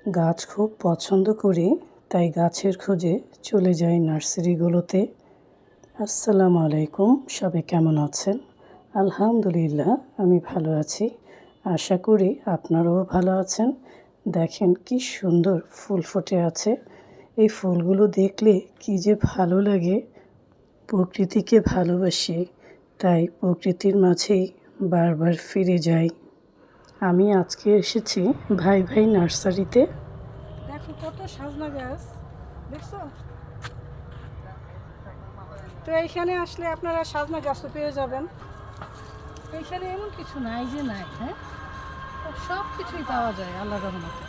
গাছ খুব পছন্দ করি, তাই গাছের খোঁজে চলে যাই নার্সারিগুলোতে। আসসালামু আলাইকুম, সবাই কেমন আছেন? আলহামদুলিল্লাহ, আমি ভালো আছি। আশা করি আপনারাও ভালো আছেন। দেখেন কি সুন্দর ফুল ফুটে আছে। এই ফুলগুলো দেখলে কি যে ভালো লাগে। প্রকৃতিকে ভালোবাসি, তাই প্রকৃতির মাঝেই বারবার ফিরে যাই। আমি আজকে এসেছি ভাই ভাই নার্সারিতে। দেখো কত সাজনা গাছ, দেখছো? তো এইখানে আসলে আপনারা সাজনা গাছও পেয়ে যাবেন। এইখানে এমন কিছু নাই যে নাই, হ্যাঁ, সব কিছুই পাওয়া যায় আল্লাহর রহমতে।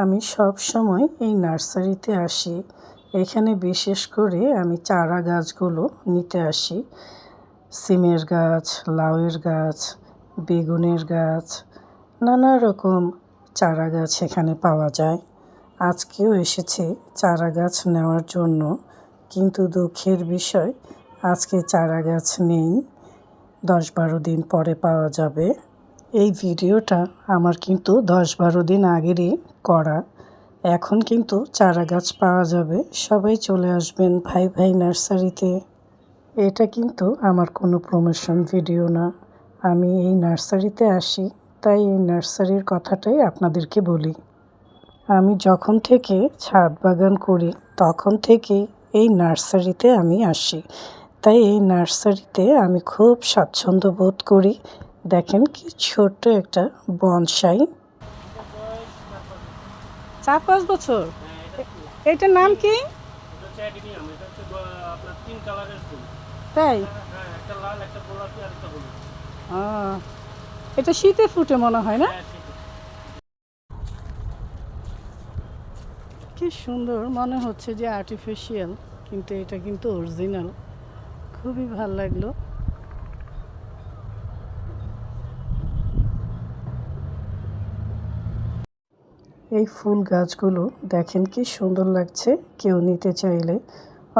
আমি সব সময় এই নার্সারিতে আসি। এখানে বিশেষ করে আমি চারা গাছগুলো নিতে আসি। সিমের গাছ, লাউয়ের গাছ, বেগুনের গাছ, নানা রকম চারা গাছ এখানে পাওয়া যায়। আজকেও এসেছে চারা গাছ নেওয়ার জন্য, কিন্তু দুঃখের বিষয় আজকে চারা গাছ নেই। 10-12 দিন পরে পাওয়া যাবে। এই ভিডিওটা আমার কিন্তু 10-12 দিন আগেরই করা। এখন কিন্তু চারা গাছ পাওয়া যাবে। সবাই চলে আসবেন ভাই ভাই নার্সারিতে। এটা কিন্তু আমার কোনো প্রমোশন ভিডিও না। আমি এই নার্সারিতে আসি, তাই এই নার্সারির কথাটাই আপনাদেরকে বলি। আমি যখন থেকে ছাদ বাগান করি তখন থেকেই এই নার্সারিতে আমি আসি, তাই এই নার্সারিতে আমি খুব স্বাচ্ছন্দ্য বোধ করি। দেখেন কি ছোট্ট একটা বনসাই। 4-5 বছর। এটার নাম কি? তাই? এটা শীতে ফুটে মনে হয় না? কি সুন্দর মনে হচ্ছে যে আর্টিফিশিয়াল, কিন্তু এটা কিন্তু অরিজিনাল। খুবই ভাল লাগলো। এই ফুল গাছগুলো দেখেন কি সুন্দর লাগছে। কেউ নিতে চাইলে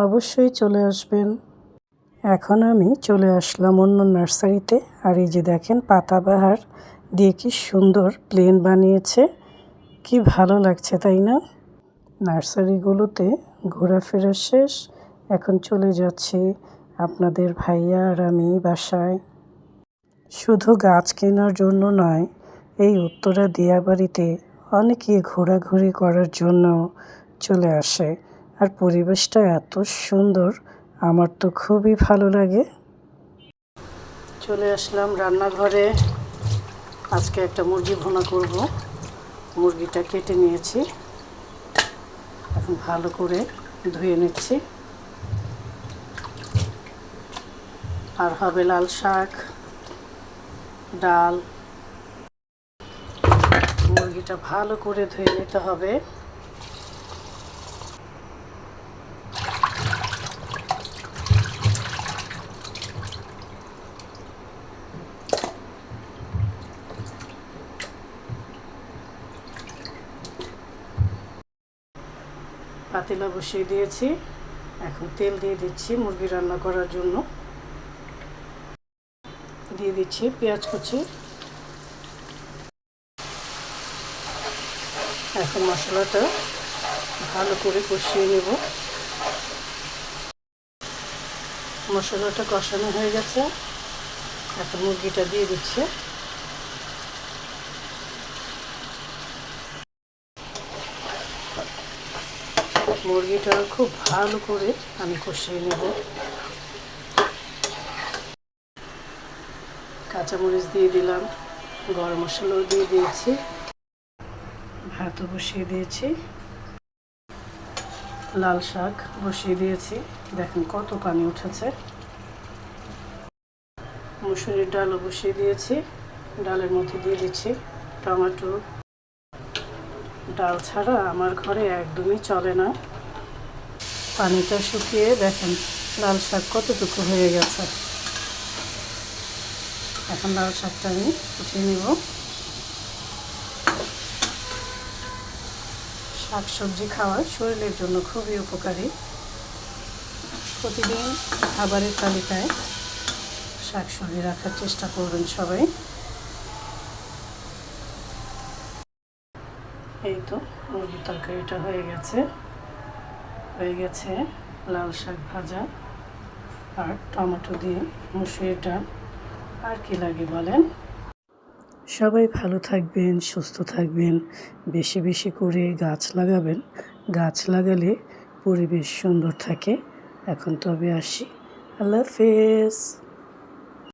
অবশ্যই চলে আসবেন। এখন আমি চলে আসলাম অন্য নার্সারিতে। আর এই যে দেখেন পাতাবাহার দিয়ে কি সুন্দর প্লেন বানিয়েছে। কি ভালো লাগছে, তাই না? নার্সারিগুলোতে ঘোরাফেরা শেষ। এখন চলে যাচ্ছি আপনাদের ভাইয়া আর আমি বাসায়। শুধু গাছ কেনার জন্য নয়, এই উত্তরা দিয়াবাড়িতে অনেকে ঘোরাঘুরি করার জন্য চলে আসে। আর পরিবেশটা এত সুন্দর, আমার তো খুবই ভালো লাগে। চলে আসলাম রান্নাঘরে। আজকে একটা মুরগি ভুনা করব। মুরগিটা কেটে নিয়েছি, এখন ভালো করে ধুয়ে নিচ্ছি। আর হবে লাল শাক, ডাল। মুরগিটা ভালো করে ধুয়ে নিতে হবে। পাতিলা বসিয়ে দিয়েছি, এখন তেল দিয়ে দিচ্ছি মুরগি রান্না করার জন্য। দিয়ে দিচ্ছি পেঁয়াজ কুচি। এখন মশলাটা ভালো করে কষিয়ে নেব। মশলাটা কষানো হয়ে গেছে, এখন মুরগিটা দিয়ে দিচ্ছি। মুরগিটা খুব ভালো করে আমি কষিয়ে নেব। কাঁচামরিচ দিয়ে দিলাম, গরম মশলাও দিয়ে দিয়েছি, ভাতও বসিয়ে দিয়েছি, লাল শাক বসিয়ে দিয়েছি। দেখেন কত পানি উঠেছে। মুসুরির ডালও বসিয়ে দিয়েছি, ডালের মধ্যে দিয়ে দিচ্ছি টমেটো। ডাল ছাড়া আমার ঘরে একদমই চলে না। পানিটা শুকিয়ে দেখেন লাল শাক কতটুকু হয়ে গেছে। এখন লাল শাকটা আমি উঠিয়ে নেব। শাক সবজি খাওয়া শরীরের জন্য খুবই উপকারী। প্রতিদিন খাবারের তালিকায় শাক সবজি রাখার চেষ্টা করবেন সবাই। এই তো মুরগির তরকারিটা হয়ে গেছে লাল শাক ভাজা আর টমেটো দিয়ে মুসুরির ডাল। আর কি লাগে বলেন? সবাই ভালো থাকবেন, সুস্থ থাকবেন, বেশি বেশি করে গাছ লাগাবেন। গাছ লাগালে পরিবেশ সুন্দর থাকে। এখন তবে আসি, আল্লাহ হাফেজ।